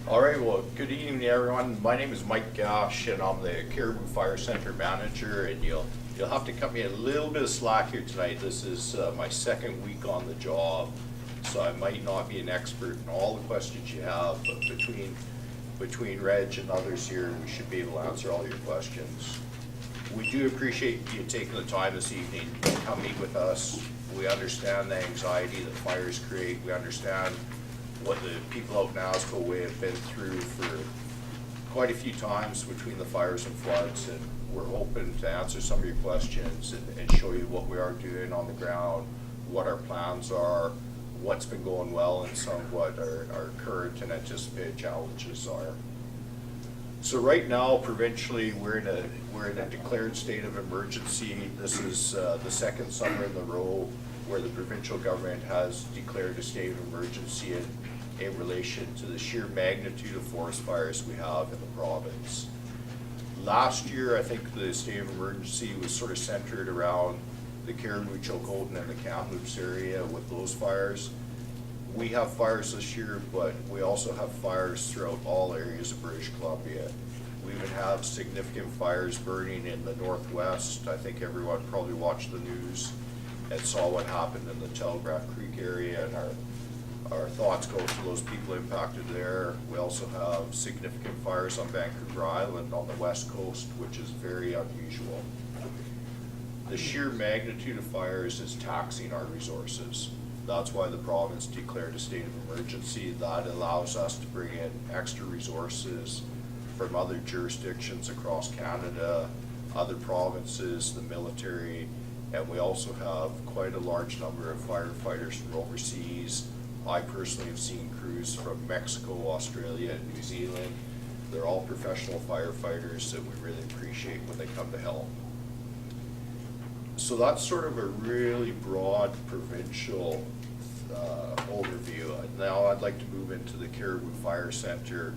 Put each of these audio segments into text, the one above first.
All right, well, good evening, everyone. My name is Mike Gash, and I'm the Cariboo Fire Centre manager, and you'll have to cut me a little bit of slack here tonight. This is my second week on the job, so I might not be an expert in all the questions you have, but between Reg and others here, we should be able to answer all your questions. We do appreciate you taking the time this evening to come meet with us. We understand the anxiety that fires create. We understand what the people out in Nazko way have been through for quite a few times between the fires and floods, and we're hoping to answer some of your questions and show you what we are doing on the ground, what our plans are, what's been going well, and some of what our current and anticipated challenges are. So right now, provincially, we're in a declared state of emergency. This is the second summer in a row where the provincial government has declared a state of emergency in relation to the sheer magnitude of forest fires we have in the province. Last year, I think the state of emergency was sort of centered around the Cariboo, Chilcotin, and the Kamloops area with those fires. We have fires this year, but we also have fires throughout all areas of British Columbia. We even have significant fires burning in the northwest. I think everyone probably watched the news and saw what happened in the Telegraph Creek area, and our thoughts go to those people impacted there. We also have significant fires on Vancouver Island on the west coast, which is very unusual. The sheer magnitude of fires is taxing our resources. That's why the province declared a state of emergency. That allows us to bring in extra resources from other jurisdictions across Canada, other provinces, the military, and we also have quite a large number of firefighters from overseas. I personally have seen crews from Mexico, Australia, and New Zealand. They're all professional firefighters that we really appreciate when they come to help. So that's sort of a really broad provincial overview. Now I'd like to move into the Cariboo Fire Centre,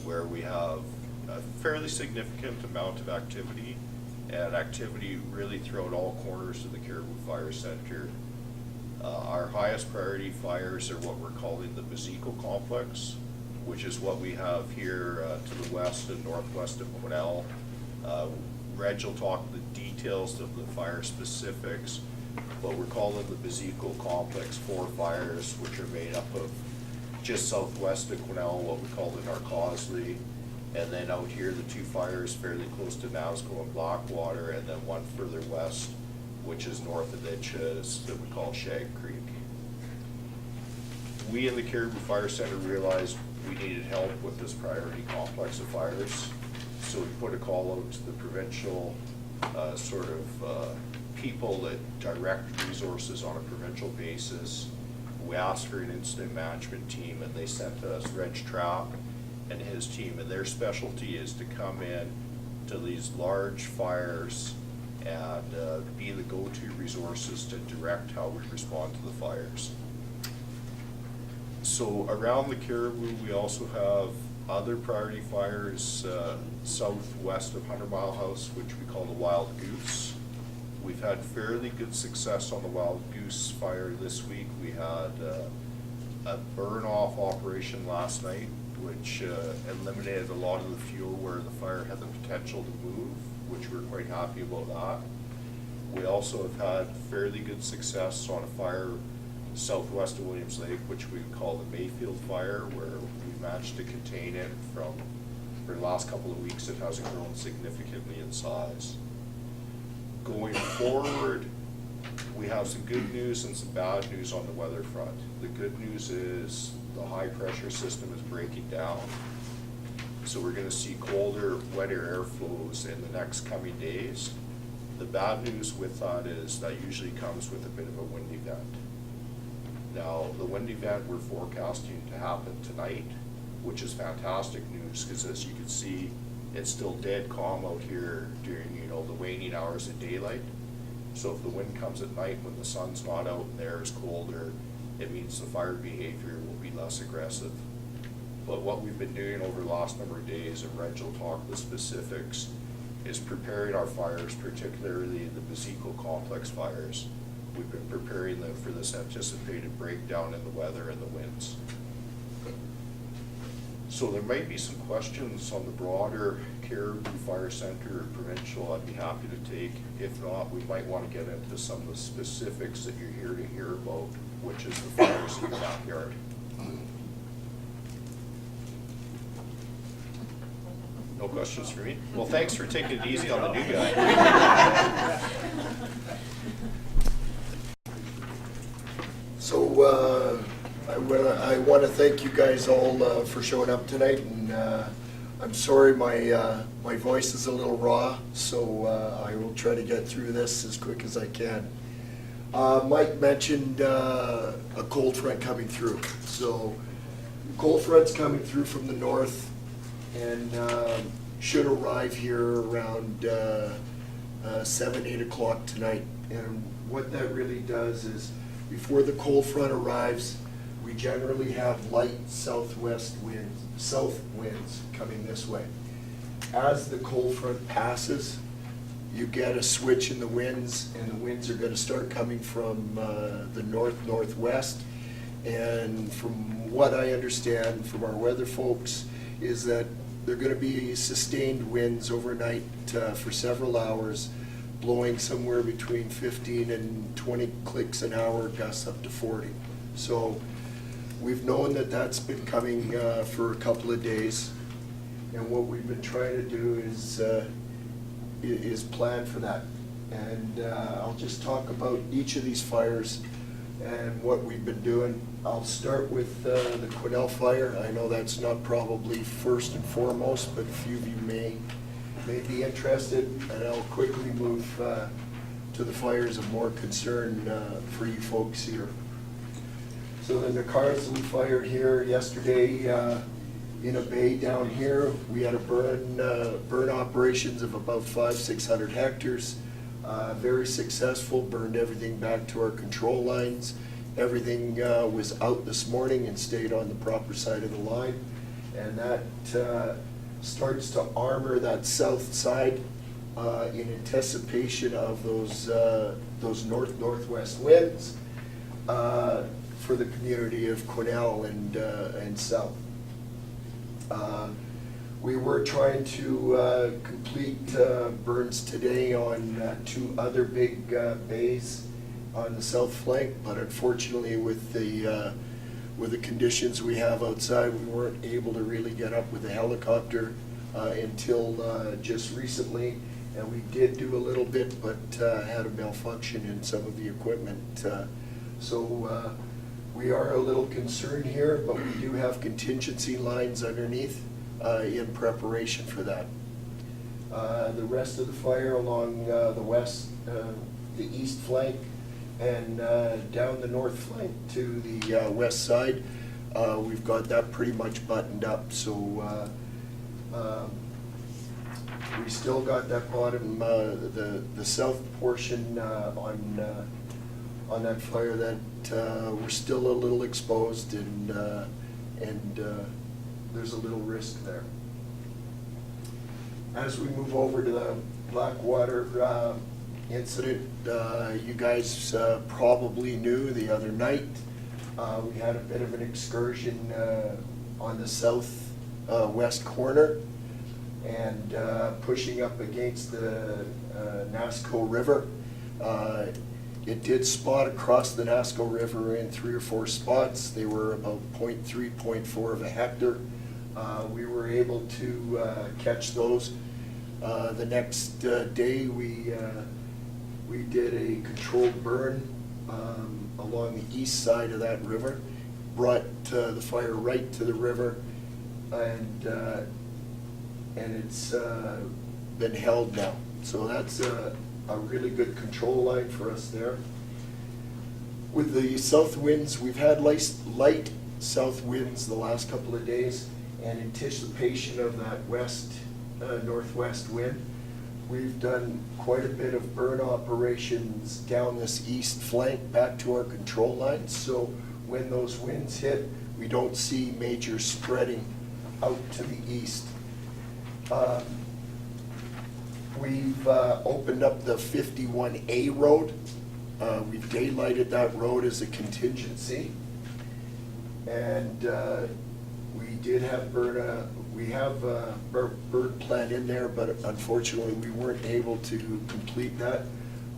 where we have a fairly significant amount of activity, and activity really throughout all corners of the Cariboo Fire Centre. Our highest priority fires are what we're calling the Baezaeko complex, which is what we have here to the west and northwest of Quesnel. Reg will talk the details of the fire specifics, but we're calling the Baezaeko complex 4 fires, which are made up of just southwest of Quesnel, what we call the Narcosley, and then out here the 2 fires fairly close to Nazko and Blackwater, and then one further west, which is north of Itches, that we call Shag Creek. We in the Cariboo Fire Centre realized we needed help with this priority complex of fires, so we put a call out to the provincial people that direct resources on a provincial basis. We asked for an incident management team, and they sent us Reg Trapp and his team, and their specialty is to come in to these large fires and be the go-to resources to direct how we respond to the fires. So around the Cariboo, we also have other priority fires southwest of 100 Mile House, which we call the Wild Goose. We've had fairly good success on the Wild Goose fire this week. We had a burn-off operation last night, which eliminated a lot of the fuel where the fire had the potential to move, which we're quite happy about that. We also have had fairly good success on a fire southwest of Williams Lake, which we call the Mayfield fire, where we managed to contain it for the last couple of weeks. It hasn't grown significantly in size. Going forward, we have some good news and some bad news on the weather front. The good news is the high pressure system is breaking down. So we're going to see colder, wetter air flows in the next coming days. The bad news with that is that usually comes with a bit of a wind event. Now, the wind event we're forecasting to happen tonight, which is fantastic news, because as you can see, it's still dead calm out here during the waning hours of daylight. So if the wind comes at night when the sun's not out and the air is colder, it means the fire behavior will be less aggressive. But what we've been doing over the last number of days, and Reg will talk the specifics, is preparing our fires, particularly the Baezaeko complex fires. We've been preparing them for this anticipated breakdown in the weather and the winds. So there might be some questions on the broader Cariboo Fire Centre or Provincial I'd be happy to take. If not, we might want to get into some of the specifics that you're here to hear about, which is the fires in the backyard. No questions for me? Well, thanks for taking it easy on the new guy. So I want to thank you guys all for showing up tonight, and I'm sorry my voice is a little raw, so I will try to get through this as quick as I can. Mike mentioned a cold front coming through. So cold front's coming through from the north and should arrive here around 7, 8 o'clock tonight. And what that really does is, before the cold front arrives, we generally have light south winds coming this way. As the cold front passes, you get a switch in the winds, and the winds are going to start coming from the north-northwest. And from what I understand from our weather folks is that they're going to be sustained winds overnight for several hours, blowing somewhere between 15 and 20 clicks an hour, gusts up to 40. So we've known that that's been coming for a couple of days, and what we've been trying to do is plan for that. And I'll just talk about each of these fires and what we've been doing. I'll start with the Quesnel fire. I know that's not probably first and foremost, but a few of you may be interested, and I'll quickly move to the fires of more concern for you folks here. So the Cariboo fire here yesterday in a bay down here, we had a burn operations of about 500-600 hectares. Very successful, burned everything back to our control lines. Everything was out this morning and stayed on the proper side of the line. And that starts to armor that south side in anticipation of those north-northwest winds for the community of Quesnel and south. We were trying to complete burns today on 2 other big bays on the south flank, but unfortunately with the conditions we have outside, we weren't able to really get up with a helicopter until just recently, and we did do a little bit, but had a malfunction in some of the equipment. So we are a little concerned here, but we do have contingency lines underneath in preparation for that. The rest of the fire along the east flank and down the north flank to the west side, we've got that pretty much buttoned up. So we still got that bottom, the south portion on that fire that we're still a little exposed, and there's a little risk there. As we move over to the Blackwater incident, you guys probably knew the other night we had a bit of an excursion on the south west corner and pushing up against the Nazko River. It did spot across the Nazko River in 3 or 4 spots. They were about 0.3, 0.4 of a hectare. We were able to catch those. The next day we did a controlled burn along the east side of that river, brought the fire right to the river, and it's been held now. So that's a really good control line for us there. With the south winds, we've had light south winds the last couple of days, and anticipation of that northwest wind. We've done quite a bit of burn operations down this east flank back to our control lines, so when those winds hit, we don't see major spreading out to the east. We've opened up the 51A road. We've daylighted that road as a contingency, and we did have we have a bird plant in there, but unfortunately we weren't able to complete that.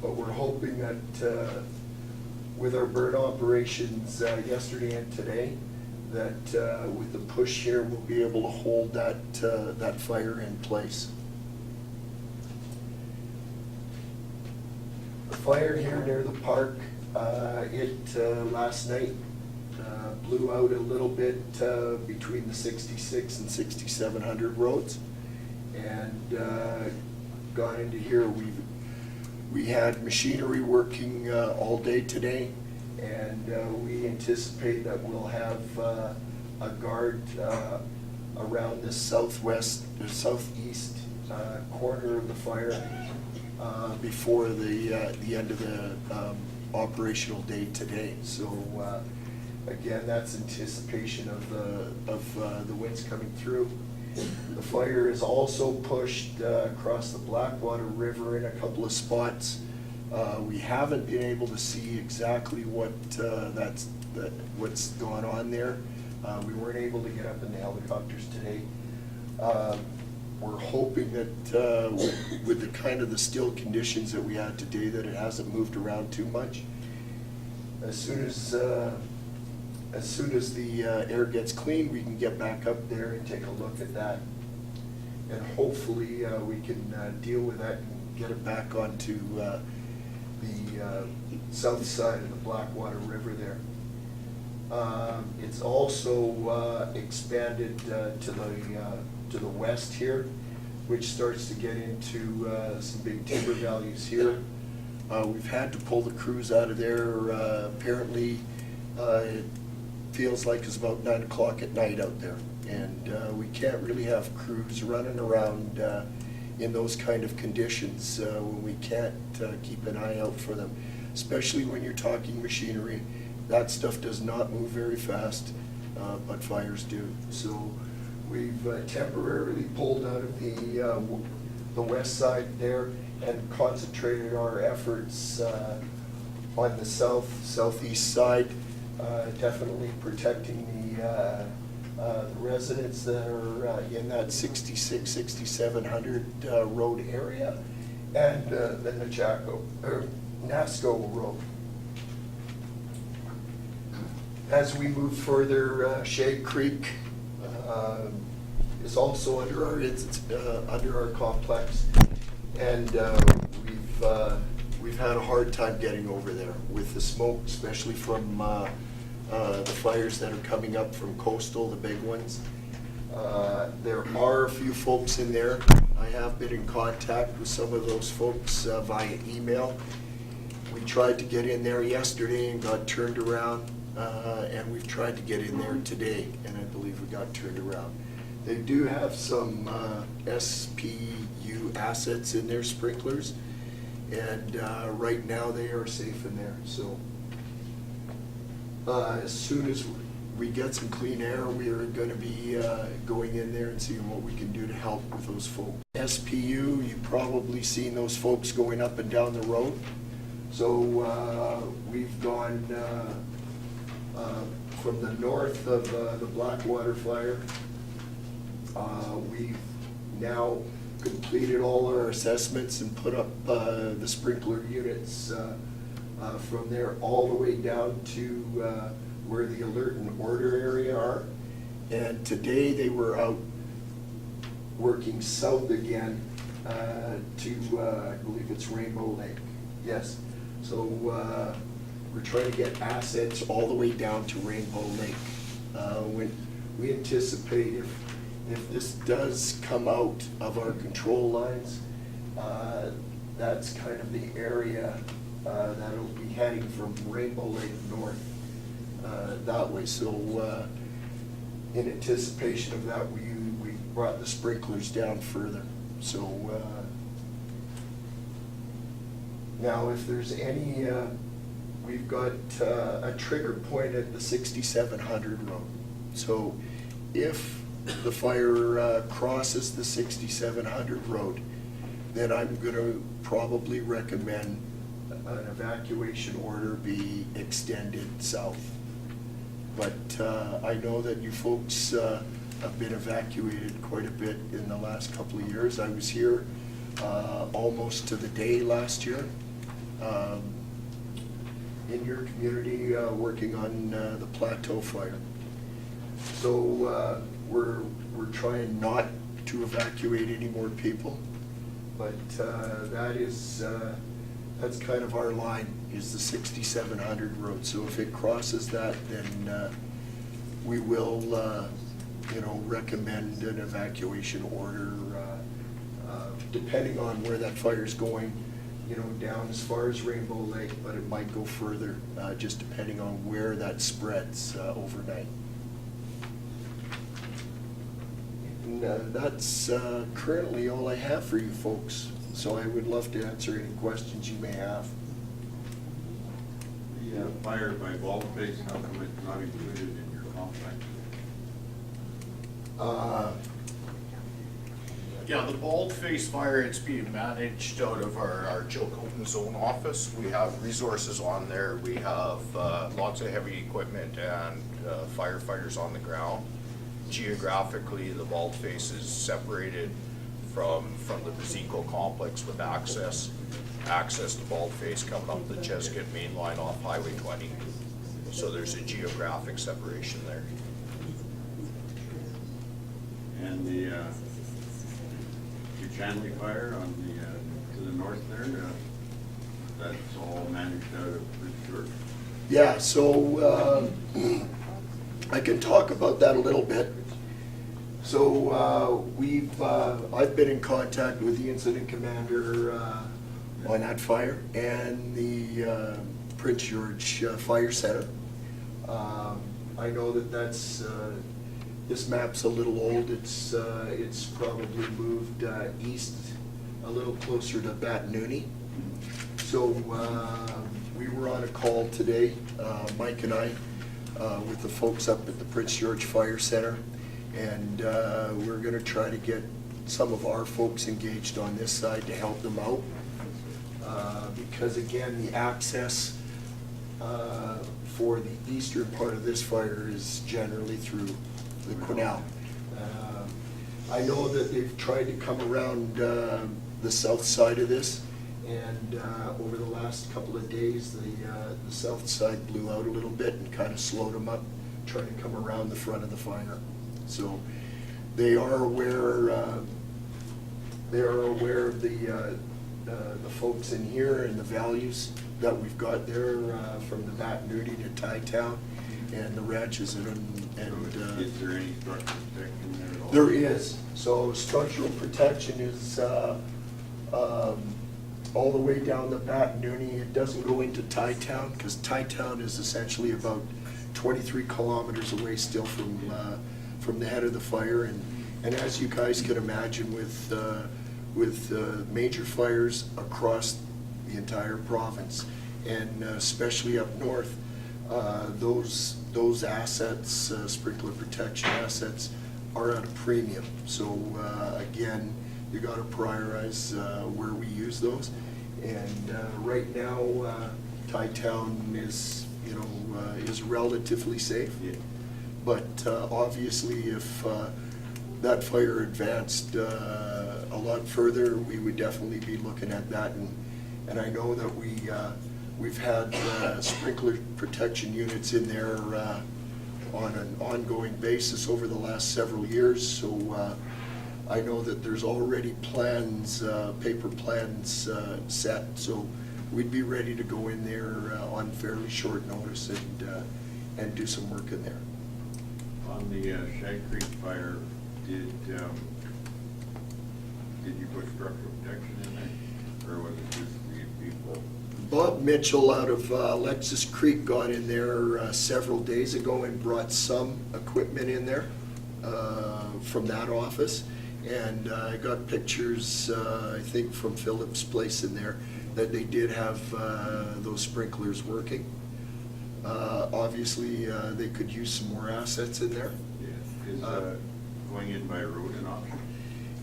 But we're hoping that with our bird operations yesterday and today, that with the push here, we'll be able to hold that fire in place. The fire here near the park, last night blew out a little bit between the 66 and 6700 roads, and got into here. We had machinery working all day today, and we anticipate that we'll have a guard around the southeast corner of the fire before the end of the operational day today. So again, that's anticipation of the winds coming through. The fire is also pushed across the Blackwater River in a couple of spots. We haven't been able to see exactly what's going on there. We weren't able to get up in the helicopters today. We're hoping that with the kind of the still conditions that we had today, that it hasn't moved around too much. As soon as the air gets clean, we can get back up there and take a look at that. And hopefully we can deal with that and get it back onto the south side of the Blackwater River there. It's also expanded to the west here, which starts to get into some big timber values here. We've had to pull the crews out of there. Apparently, it feels like it's about 9 o'clock at night out there, and we can't really have crews running around in those kind of conditions when we can't keep an eye out for them, especially when you're talking machinery. That stuff does not move very fast, but fires do. So we've temporarily pulled out of the west side there and concentrated our efforts on the southeast side, definitely protecting the residents that are in that 66, 6700 road area, and the Nazko road. As we move further, Shade Creek is also under our complex, and we've had a hard time getting over there with the smoke, especially from the fires that are coming up from coastal, the big ones. There are a few folks in there. I have been in contact with some of those folks via email. We tried to get in there yesterday and got turned around, and we've tried to get in there today, and I believe we got turned around. They do have some SPU assets in their sprinklers, and right now they are safe in there. So as soon as we get some clean air, we are going to be going in there and seeing what we can do to help with those folks. SPU, you've probably seen those folks going up and down the road. So we've gone from the north of the Blackwater fire. We've now completed all our assessments and put up the sprinkler units from there all the way down to where the alert and order area are. And today they were out working south again to, I believe it's Rainbow Lake. Yes. So we're trying to get assets all the way down to Rainbow Lake. When we anticipate if this does come out of our control lines, that's kind of the area that'll be heading from Rainbow Lake north that way. So in anticipation of that, we brought the sprinklers down further. So now if there's any, we've got a trigger point at the 6700 road. So if the fire crosses the 6700 road, then I'm going to probably recommend an evacuation order be extended south. But I know that you folks have been evacuated quite a bit in the last couple of years. I was here almost to the day last year in your community working on the Plateau Fire. So we're trying not to evacuate any more people, but that's kind of our line, is the 6700 road. So if it crosses that, then we will, recommend an evacuation order, depending on where that fire's going, down as far as Rainbow Lake, but it might go further, just depending on where that spreads overnight. And that's currently all I have for you folks. So I would love to answer any questions you may have. The fire by Baldface, how come it's not included in your contract? Yeah, the Baldface Fire, it's being managed out of our Chilcotin Zone office. We have resources on there. We have lots of heavy equipment and firefighters on the ground. Geographically, the Baldface is separated from the Baezaeko complex with access to Baldface coming up the Chescott main line off Highway 20. So there's a geographic separation there. And the Chanley Fire on to the north there, that's all managed out of Prince George. Yeah, so I can talk about that a little bit. So I've been in contact with the incident commander on that fire and the Prince George Fire Centre. I know that's this map's a little old. It's probably moved east a little closer to Batanuni. So we were on a call today, Mike and I, with the folks up at the Prince George Fire Centre, and we're going to try to get some of our folks engaged on this side to help them out, because again, the access for the eastern part of this fire is generally through the Quesnel. I know that they've tried to come around the south side of this, and over the last couple of days, the south side blew out a little bit and kind of slowed them up, trying to come around the front of the fire. So they are aware. They are aware of the folks in here and the values that we've got there from the Batanuni to Tytown and the ranches and Is there any structural protection there at all? there is. So structural protection is all the way down the Batanuni. It doesn't go into Tytown because Tytown is essentially about 23 kilometers away still from the head of the fire. And as you guys can imagine, with major fires across the entire province, and especially up north, those assets, sprinkler protection assets, are at a premium. So again, you got to prioritize where we use those. And right now, Tytown is relatively safe. Yeah. But obviously, if that fire advanced a lot further, we would definitely be looking at that. And I know that we've had sprinkler protection units in there on an ongoing basis over the last several years. So I know that there's already plans, paper plans set. So we'd be ready to go in there on fairly short notice and do some work in there. On the Shag Creek Fire, did you put structural protection in there, or was it just the people? Bob Mitchell out of Alexis Creek got in there several days ago and brought some equipment in there from that office. And I got pictures, I think from Philip's place in there, that they did have those sprinklers working. Obviously, they could use some more assets in there. Yeah. Is going in by road an option?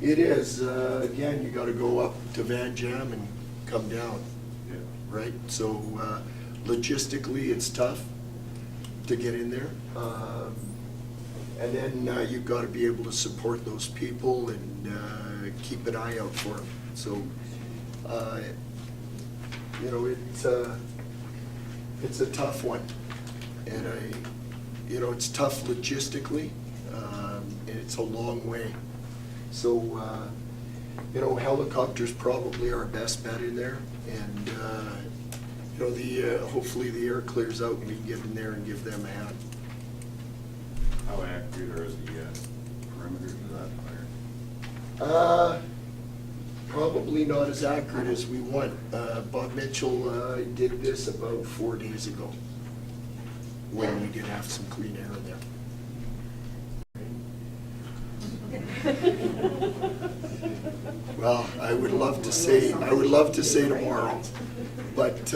It is. Again, you got to go up to Van Jam and come down, Yeah. right? So logistically, it's tough to get in there. And then you've got to be able to support those people and keep an eye out for them. So, you know, it's a tough one. And you know, it's tough logistically, and it's a long way. So, you know, helicopter's probably our best bet in there. And, you know, hopefully the air clears out and we can get in there and give them a hand. How accurate are the perimeters of that fire? Probably not as accurate as we want. Bob Mitchell did this about 4 days ago, when we did have some clean air in there. Well, I would love to say tomorrow, but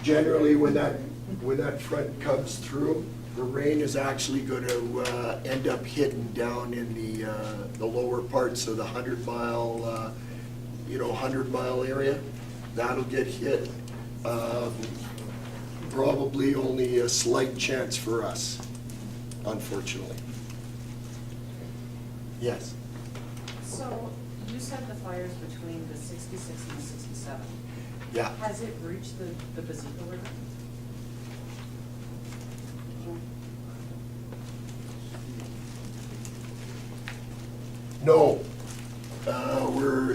generally when that front comes through, the rain is actually going to end up hitting down in the lower parts of the 100-mile, you know, 100-mile area. That'll get hit. Probably only a slight chance for us, unfortunately. Yes. So you said the fires between the 66 and the 67. Yeah. Has it reached the Baezaeko River? No.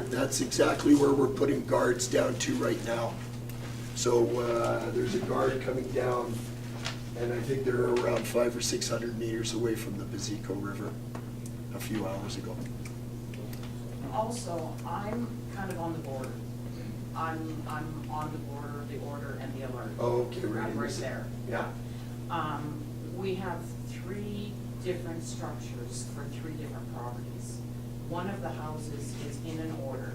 That's exactly where we're putting guards down to right now. So there's a guard coming down, and I think they're around 500 or 600 meters away from the Baezaeko River a few hours ago. Also, I'm kind of on the border. I'm on the border of the order and the alert. Oh, okay, right. I'm right there. Yeah. We have 3 different structures for 3 different properties. One of the houses is in an order,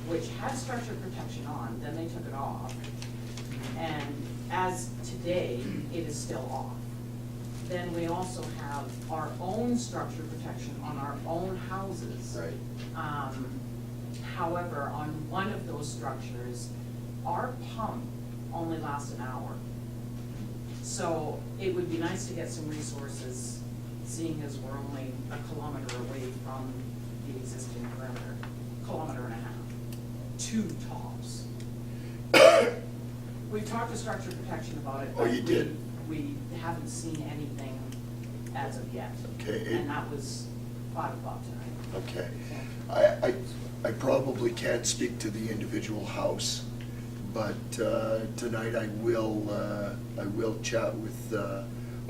which had structure protection on, then they took it off. And as today, it is still off. Then we also have our own structure protection on our own houses. Right. However, on one of those structures, our pump only lasts an hour. So it would be nice to get some resources, seeing as we're only a kilometer away from the existing perimeter, 1.5 kilometers, 2 tops. We've talked to structure protection about it. Oh, you but did? We haven't seen anything as of yet. Okay. And that was 5 o'clock tonight. Okay. I probably can't speak to the individual house, but tonight I will chat with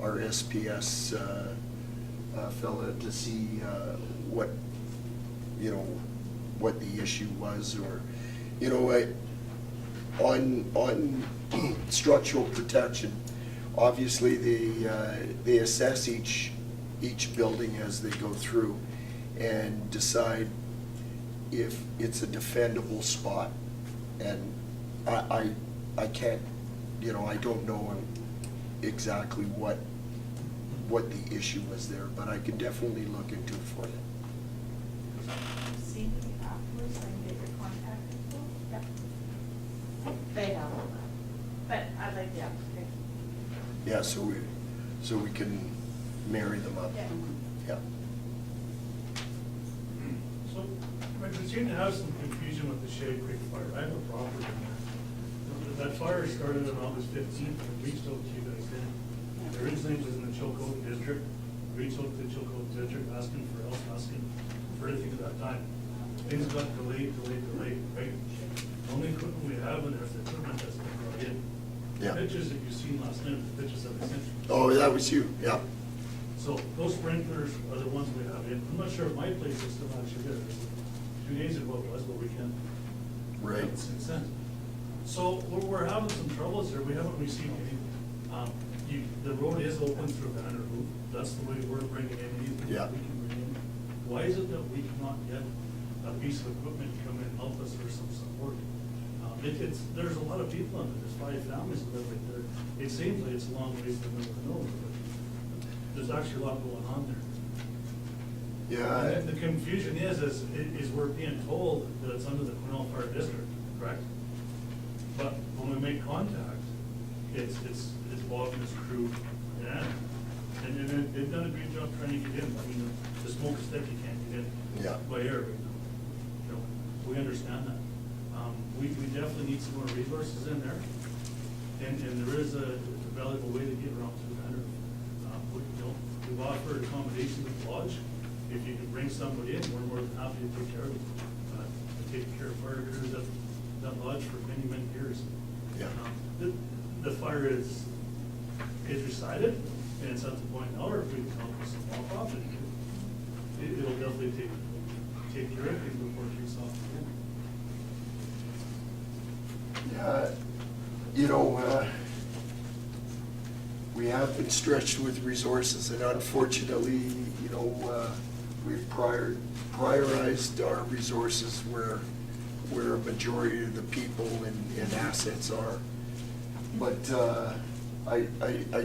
our SPS fella to see what, you know, what the issue was, or, you know, on structural protection, obviously they assess each building as they go through and decide if it's a defendable spot. And I can't, you know, I don't know exactly what the issue was there, but I can definitely look into it for you. See me afterwards, I can get your contact info. Yep. They have all that. But I'd like the application. Yeah, so we can marry them up. Yeah. Yeah. So, I seem to have some confusion with the Shade Creek fire. I have a property in there. That fire started on August 15th, and reached out to you guys then. The originally was in the Chilcotin district, reached out to the Chilcotin district, asking for help, asking for anything at that time. Things got delayed, right? The only equipment we have in there is the equipment that's been brought in. Yeah. The pictures that you've seen last night, the pictures that I sent you. Oh, that was you, yeah. So those sprinklers are the ones we have in. I'm not sure if my place is still actually there. 2 days ago it was, but we can't. Right. Since then. So we're having some troubles here. We haven't received any. The road is open through Banner Loop. That's the way we're bringing in anything Yeah. that we can bring in. Why is it that we cannot get a piece of equipment to come in and help us for some support? There's a lot of people in it. There's 5 families that live right there. It seems like it's a long ways from the nose, but there's actually a lot going on there. Yeah. And the confusion is we're being told that it's under the Quesnel Fire District, correct? But when we make contact, it's Wagner's crew and And they've done a great job trying to get in. I mean, the smokestack you can't get in Yeah. by air right now. You know, we understand that. We definitely need some more resources in there. And there is a valuable way to get around to the matter. We've offered accommodation at the lodge. If you can bring somebody in, we're more than happy to take care of it. Take care of fire crews at that lodge for many, many years. Yeah. The fire is resided, and it's at the point now where if we can help with some more profit, it'll definitely take care of things before it kicks off again. Yeah, we have been stretched with resources, and unfortunately, we've prioritized our resources where a majority of the people and assets are. But I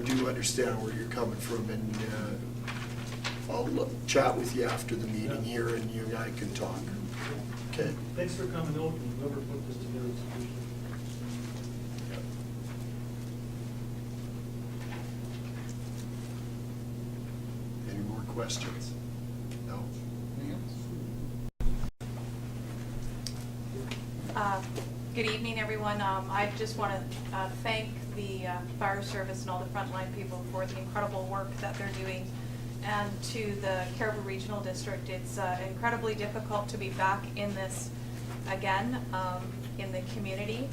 do understand where you're coming from, and I'll chat with you after the meeting here, and you and I can talk. Okay? Thanks for coming out and whoever put this together. It's appreciated. Any more questions? No? Good evening, everyone. I just want to thank the fire service and all the frontline people for the incredible work that they're doing. And to the Cariboo Regional District, it's incredibly difficult to be back in this again in the community.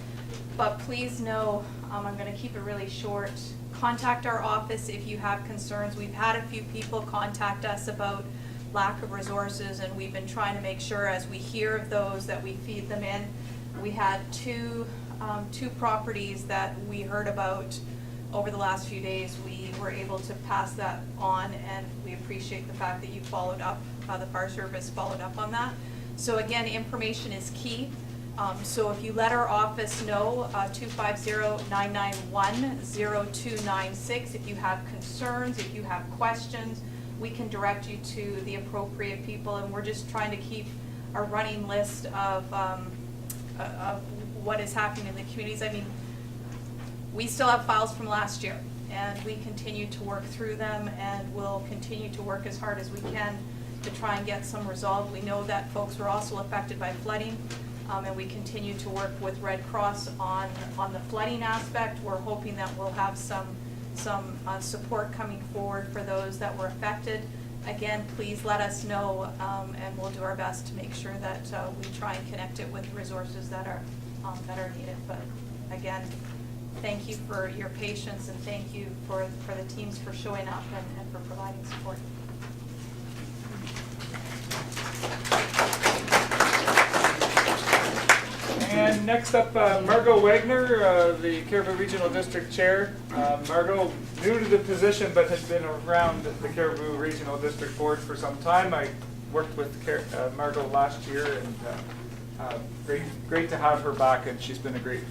But please know, I'm going to keep it really short. Contact our office if you have concerns. We've had a few people contact us about lack of resources, and we've been trying to make sure as we hear of those that we feed them in. We had two properties that we heard about over the last few days. We were able to pass that on, and we appreciate the fact that you followed up, the fire service followed up on that. So again, information is key. So if you let our office know, 250-991-0296, if you have concerns, if you have questions, we can direct you to the appropriate people, and we're just trying to keep a running list of what is happening in the communities. I mean, we still have files from last year, and we continue to work through them, and we'll continue to work as hard as we can to try and get some resolved. We know that folks were also affected by flooding, and we continue to work with Red Cross on the flooding aspect. We're hoping that we'll have some support coming forward for those that were affected. Again, please let us know, and we'll do our best to make sure that we try and connect it with resources that are needed. But again, thank you for your patience, and thank you for the teams for showing up and for providing support. And next up, Margo Wagner, the Cariboo Regional District Chair. Margo, new to the position, but has been around the Cariboo Regional District Board for some time. I worked with Margo last year, and great to have her back, and she's been a great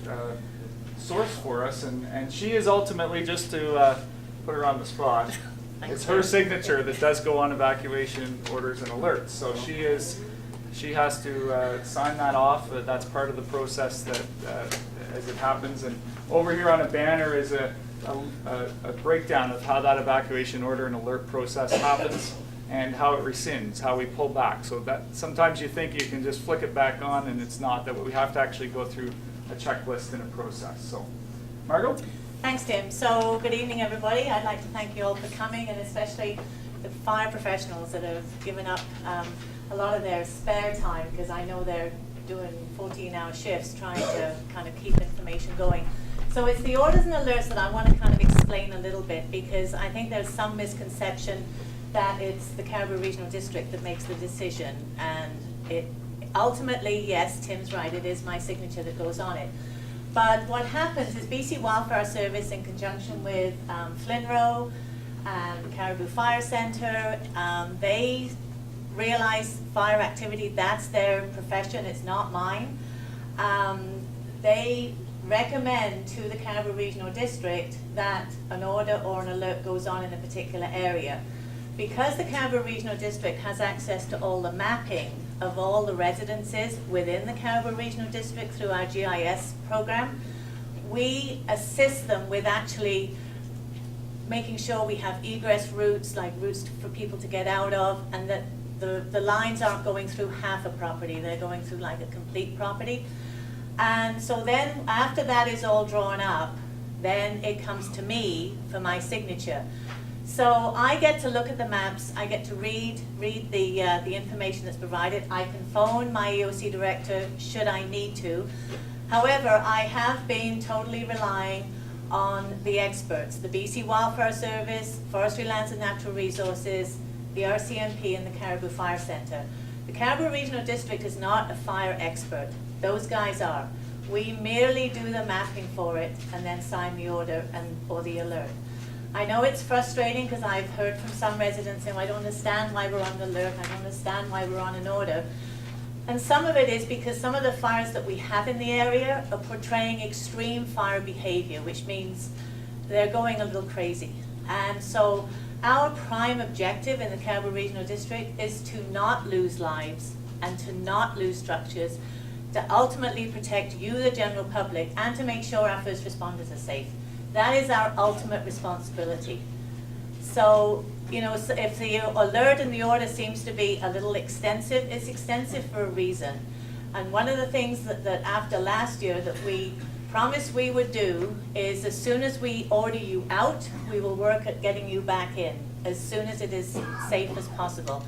source for us. And she is ultimately, just to put her on the spot, it's her signature that does go on evacuation orders and alerts. So she has to sign that off. That's part of the process that as it happens. And over here on a banner is a breakdown of how that evacuation order and alert process happens and how it rescinds, how we pull back. So that sometimes you think you can just flick it back on, and it's not. That we have to actually go through a checklist and a process. So, Margo? Thanks, Tim. So good evening, everybody. I'd like to thank you all for coming, and especially the fire professionals that have given up a lot of their spare time, because I know they're doing 14-hour shifts trying to kind of keep information going. So it's the orders and alerts that I want to kind of explain a little bit, because I think there's some misconception that it's the Cariboo Regional District that makes the decision, and it ultimately, yes, Tim's right, it is my signature that goes on it. But what happens is BC Wildfire Service, in conjunction with Flinro, the Cariboo Fire Centre, they realize fire activity, that's their profession, it's not mine. They recommend to the Cariboo Regional District that an order or an alert goes on in a particular area. Because the Cariboo Regional District has access to all the mapping of all the residences within the Cariboo Regional District through our GIS program, we assist them with actually making sure we have egress routes, like routes for people to get out of, and that the lines aren't going through half a property, they're going through like a complete property. And so then, after that is all drawn up, then it comes to me for my signature. So I get to look at the maps, I get to read the information that's provided. I can phone my EOC director should I need to. However, I have been totally relying on the experts, the BC Wildfire Service, Forestry Lands and Natural Resources, the RCMP, and the Cariboo Fire Centre. The Cariboo Regional District is not a fire expert. Those guys are. We merely do the mapping for it and then sign the order or the alert. I know it's frustrating because I've heard from some residents saying, I don't understand why we're on the alert, I don't understand why we're on an order. And some of it is because some of the fires that we have in the area are portraying extreme fire behavior, which means they're going a little crazy. And so our prime objective in the Cariboo Regional District is to not lose lives and to not lose structures, to ultimately protect you, the general public, and to make sure our first responders are safe. That is our ultimate responsibility. So, you know, if the alert and the order seems to be a little extensive, it's extensive for a reason. And one of the things that after last year that we promised we would do is as soon as we order you out, we will work at getting you back in as soon as it is safe as possible.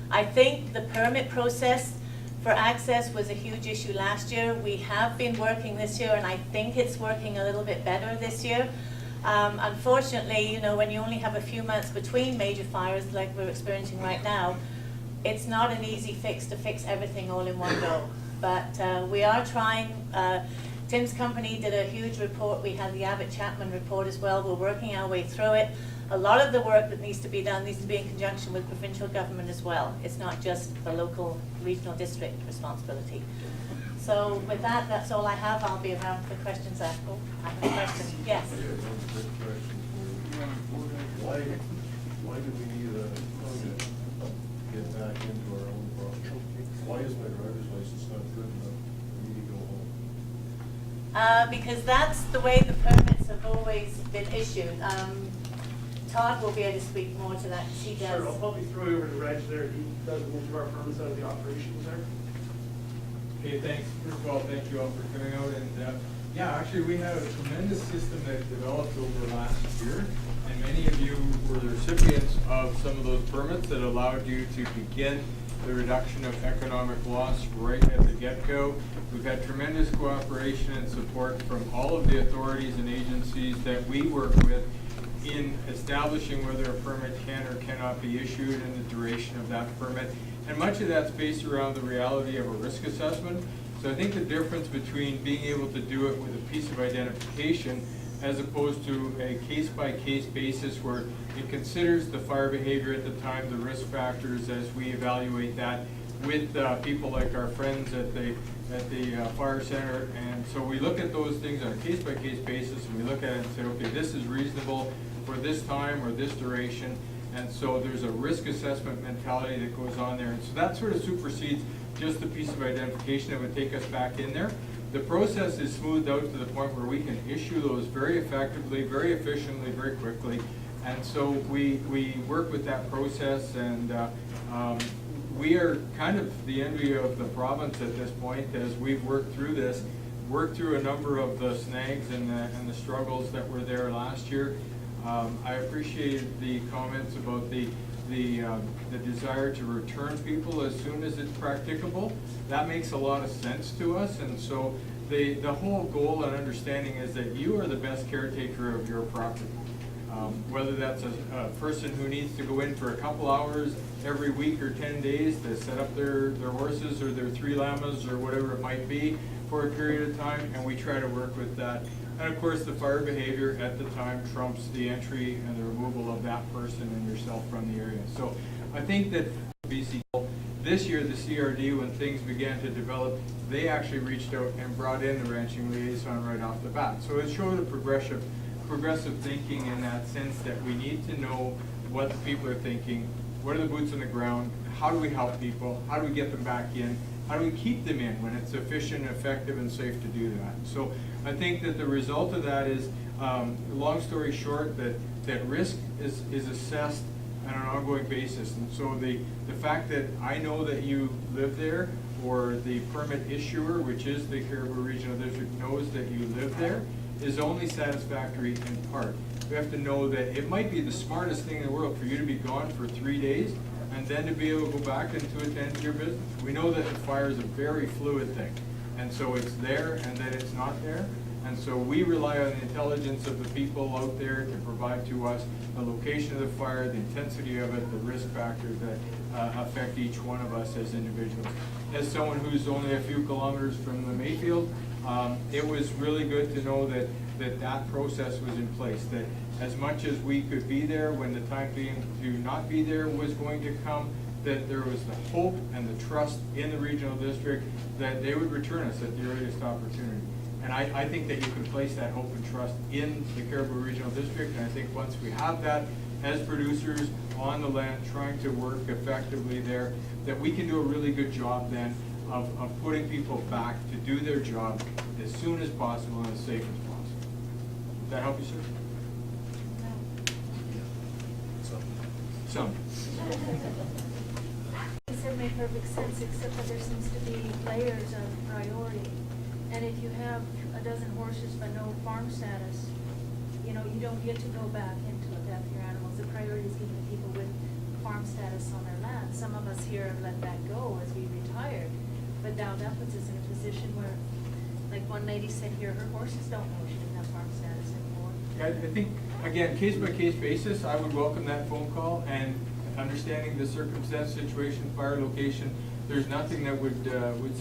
I think the permit process for access was a huge issue last year. We have been working this year, and I think it's working a little bit better this year. Unfortunately, you know, when you only have a few months between major fires like we're experiencing right now, it's not an easy fix to fix everything all in one go. But we are trying. Tim's company did a huge report. We had the Abbott-Chapman report as well. We're working our way through it. A lot of the work that needs to be done needs to be in conjunction with provincial government as well. It's not just the local regional district responsibility. So with that, that's all I have. I'll be around for questions after. I have a question. Yes. I have one quick question for you. Why do we need a permit to get back into our own property? Why is my driver's license not good enough for me to go home? Because that's the way the permits have always been issued. Todd will be able to speak more to that, because he does. Sure, I'll probably throw you over to Reg there. He does most of our permits out of the operations there. Okay, thanks. First of all, thank you all for coming out. And yeah, actually, we had a tremendous system that developed over last year, and many of you were the recipients of some of those permits that allowed you to begin the reduction of economic loss right at the get-go. We've had tremendous cooperation and support from all of the authorities and agencies that we work with in establishing whether a permit can or cannot be issued and the duration of that permit. And much of that's based around the reality of a risk assessment. So I think the difference between being able to do it with a piece of identification as opposed to a case-by-case basis where it considers the fire behavior at the time, the risk factors as we evaluate that with people like our friends at the Fire Centre. And so we look at those things on a case-by-case basis, and we look at it and say, okay, this is reasonable for this time or this duration. And so there's a risk assessment mentality that goes on there. And so that sort of supersedes just the piece of identification that would take us back in there. The process is smoothed out to the point where we can issue those very effectively, very efficiently, very quickly. And so we work with that process, and we are kind of the envy of the province at this point as we've worked through this, worked through a number of the snags and the struggles that were there last year. I appreciated the comments about the desire to return people as soon as it's practicable. That makes a lot of sense to us, and so the whole goal and understanding is that you are the best caretaker of your property. Whether that's a person who needs to go in for a couple hours every week or 10 days to set up their horses or their 3 llamas or whatever it might be for a period of time, and we try to work with that. And of course, the fire behavior at the time trumps the entry and the removal of that person and yourself from the area. So I think that BC, this year, the CRD, when things began to develop, they actually reached out and brought in the ranching liaison right off the bat. So it showed a progressive thinking in that sense that we need to know what the people are thinking, what are the boots on the ground, how do we help people, how do we get them back in, how do we keep them in when it's efficient, effective, and safe to do that. So I think that the result of that is long story short, that risk is assessed on an ongoing basis. And so the fact that I know that you live there, or the permit issuer, which is the Cariboo Regional District, knows that you live there, is only satisfactory in part. We have to know that it might be the smartest thing in the world for you to be gone for 3 days and then to be able to go back and to attend to your business. We know that the fire is a very fluid thing, and so it's there and then it's not there. And so we rely on the intelligence of the people out there to provide to us the location of the fire, the intensity of it, the risk factors that affect each one of us as individuals. As someone who's only a few kilometers from the Mayfield, it was really good to know that process was in place, that as much as we could be there when the time being to not be there was going to come, that there was the hope and the trust in the regional district that they would return us at the earliest opportunity. And I think that you can place that hope and trust in the Cariboo Regional District, and I think once we have that as producers on the land trying to work effectively there, that we can do a really good job then of putting people back to do their job as soon as possible and as safe as possible. Does that help you, sir? Some. You said made perfect sense, except that there seems to be layers of priority. And if you have a dozen horses but no farm status, you know, you don't get to go back into look after your animals. The priority is given to people with farm status on their land. Some of us here have let that go as we retired, but now that puts us in a position where, like one lady said here, her horses don't know she didn't have farm status anymore. I think, again, case by case basis, I would welcome that phone call, and understanding the circumstance, situation, fire location, there's nothing that would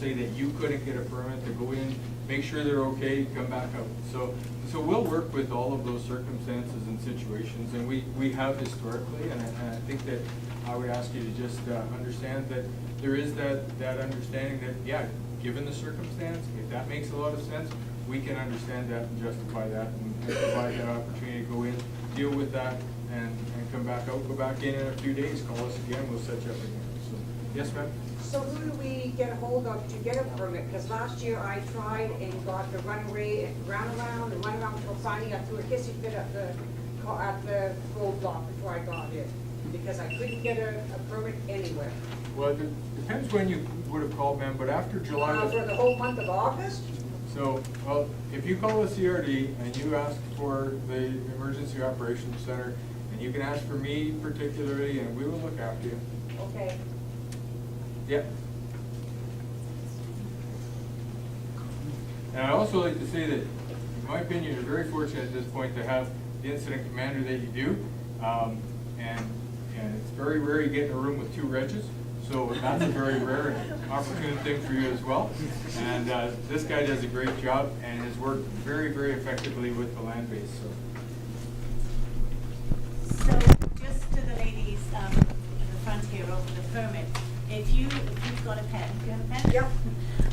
say that you couldn't get a permit to go in, make sure they're okay, come back out. So we'll work with all of those circumstances and situations, and we have historically, and I think that I would ask you to just understand that there is that understanding that, yeah, given the circumstance, if that makes a lot of sense, we can understand that and justify that and provide that opportunity to go in, deal with that, and come back out, go back in a few days, call us again, we'll set you up again. So, yes, ma'am? So who do we get a hold of to get a permit? Because last year I tried and got the runway and ran around until finally I threw a hissy fit at the roadblock before I got in, because I couldn't get a permit anywhere. Well, it depends when you would have called, ma'am, but after July. For the whole month of August? So, well, if you call the CRD and you ask for the Emergency Operations Center, and you can ask for me particularly, and we will look after you. Okay. Yep. And I'd also like to say that, in my opinion, you're very fortunate at this point to have the incident commander that you do. And it's very rare you get in a room with two Regs, so that's a very rare and opportune thing for you as well. And this guy does a great job and has worked very, very effectively with the land base. So just to the ladies in the front here over the permit, if you've got a pen, do you have a pen? Yep.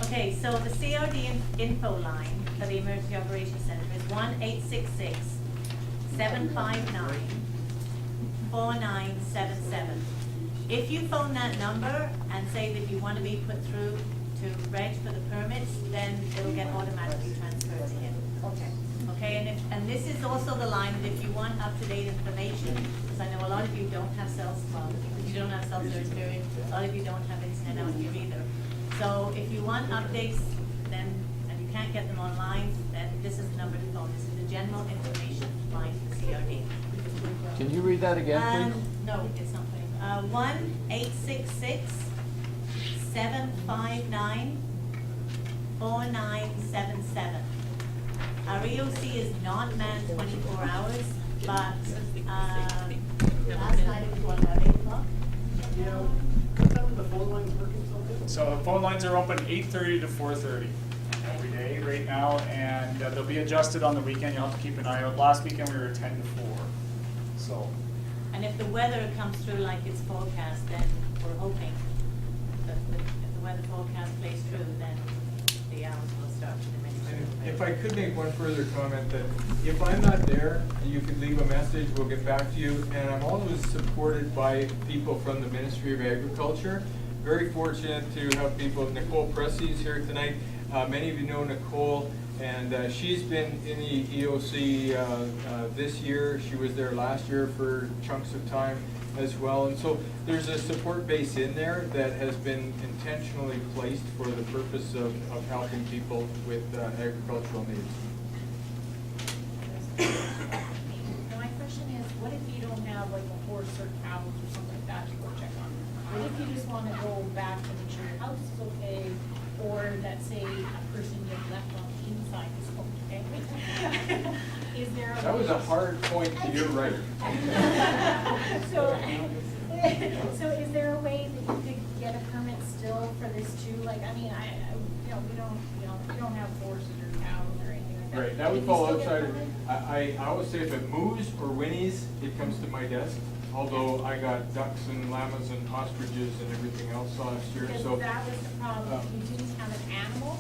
Okay, so the CRD info line for the Emergency Operations Center is 1-866-759-4977. If you phone that number and say that you want to be put through to reg for the permits, then it'll get automatically transferred to him. Okay. Okay, and this is also the line that if you want up-to-date information, because I know a lot of you don't have cell service period, a lot of you don't have internet out here either. So if you want updates, then, and you can't get them online, then this is the number to phone. This is the general information line for CRD. Can you read that again, please? No, it's not funny. 1-866-759-4977. Our EOC is not manned 24 hours, but last night it was what, about 8 o'clock? The phone lines working something? So the phone lines are open 8:30 to 4:30 every day right now, and they'll be adjusted on the weekend. You'll have to keep an eye out. Last weekend we were 10 to 4. So. And if the weather comes through like it's forecast, then we're hoping that if the weather forecast plays true, then the hours will start to diminish. If I could make one further comment, that if I'm not there, you can leave a message, we'll get back to you. And I'm always supported by people from the Ministry of Agriculture. Very fortunate to have people, Nicole Pressey's here tonight. Many of you know Nicole. And she's been in the EOC this year. She was there last year for chunks of time as well. And so there's a support base in there that has been intentionally placed for the purpose of helping people with agricultural needs. My question is, what if you don't have like a horse or cows or something like that to go check on? What if you just want to go back to make sure your house is okay, or that say a person you have left on the inside is okay? Is there a That was a way- hard point to your right. So is there a way that you could get a permit still for this too? Like, I mean, we don't have horses or cows or anything like that. Right, that would Can you fall still get a outside of, permit? I always say if it moves or whinnies, it comes to my desk. Although I got ducks and llamas and ostriches and everything else last year, Because so. that was the problem, if you didn't have an animal,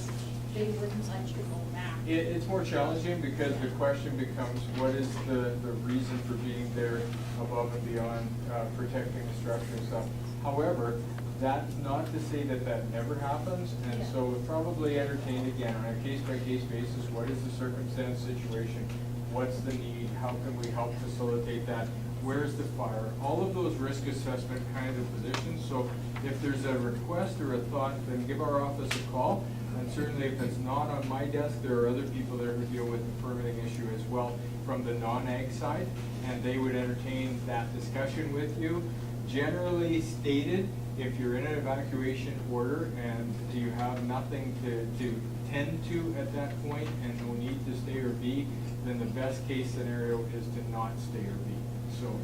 they wouldn't let you go back. It's more challenging because the question becomes, what is the reason for being there above and beyond protecting the structure and stuff? However, that's not to say that that never happens, and Yeah. so probably entertain again on a case-by-case basis, what is the circumstance, situation, what's the need, how can we help facilitate that, where's the fire, all of those risk assessment kind of positions. So if there's a request or a thought, then give our office a call. And certainly if it's not on my desk, there are other people there who deal with the permitting issue as well from the non-ag side, and they would entertain that discussion with you. Generally stated, if you're in an evacuation order and you have nothing to tend to at that point and no need to stay or be, then the best case scenario is to not stay or be. So,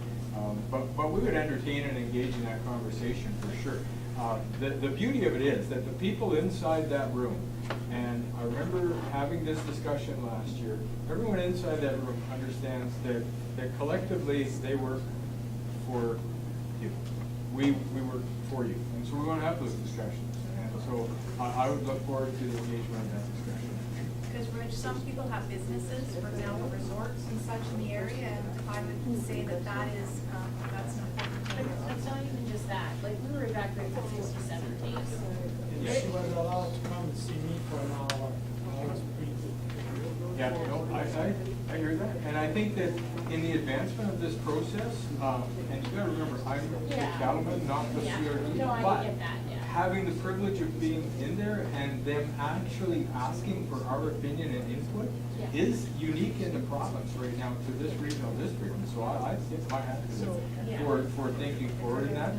but we would entertain and engage in that conversation for sure. The beauty of it is that the people inside that room, and I remember having this discussion last year, everyone inside that room understands that collectively they work for you. We work for you, and so we want to have those discussions. And so I would look forward to the engagement of that discussion. Because Rich, some people have businesses, for example, resorts and such in the area, and I would say that that's an important thing. It's not even just that, like, we were evacuated for 67 days. She wasn't allowed to come and see me for an hour. I was pretty good. Yeah, no, I hear that, and I think that in the advancement of this process, and you gotta remember, I'm the Yeah. cattleman, not the Yeah. CRD, No, I but get that, yeah. having the privilege of being in there and them actually asking for our opinion and input Yeah. is unique in the province right now to this regional district, and so I tip my hat to them Yeah. for thinking forward in that.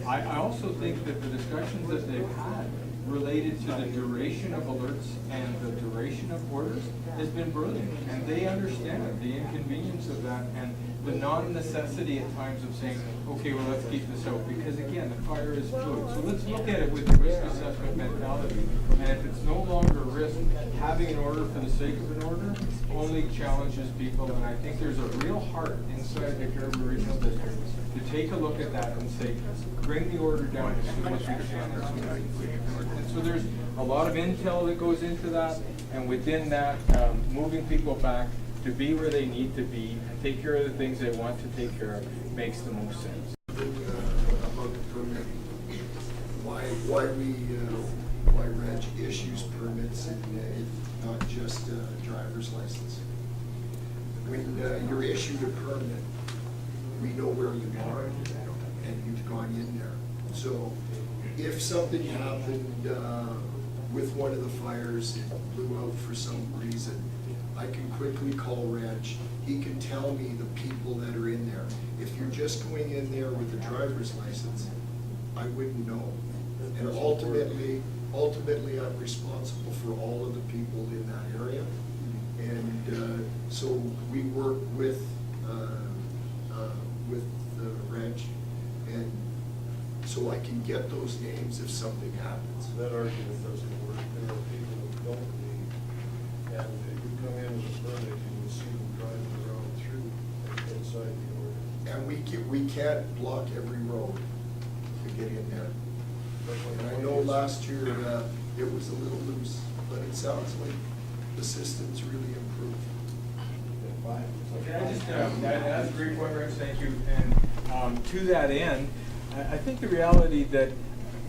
I also think that the discussions that they've had related to the duration of alerts and the duration of orders has been brilliant. And they understand the inconvenience of that and the non-necessity at times of saying, okay, well, let's keep this out. Because again, the fire is fluid. So let's look at it with the risk assessment mentality. And if it's no longer a risk, having an order for the sake of an order only challenges people. And I think there's a real heart inside the Cariboo Regional District to take a look at that and say, bring the order down as soon as you can. And so there's a lot of intel that goes into that, and within that, moving people back to be where they need to be and take care of the things they want to take care of makes the most sense. About the permit, why Reg issues permits and not just a driver's license. When you're issued a permit, we know where you are and you've gone in there. So if something happened with one of the fires, it blew out for some reason, I can quickly call Reg. He can tell me the people that are in there. If you're just going in there with a driver's license, I wouldn't know. And ultimately, I'm responsible for all of the people in that area. And so we work with the Reg, and so I can get those names if something happens. That argument doesn't work. There are people who don't need, and you come in with a permit, you will see them driving around through inside the ordinance. And we can't block every road to get in there. And I know last year it was a little loose, but it sounds like the system's really improved. Can I just, that's a great point, Rex, thank you. And to that end, I think the reality that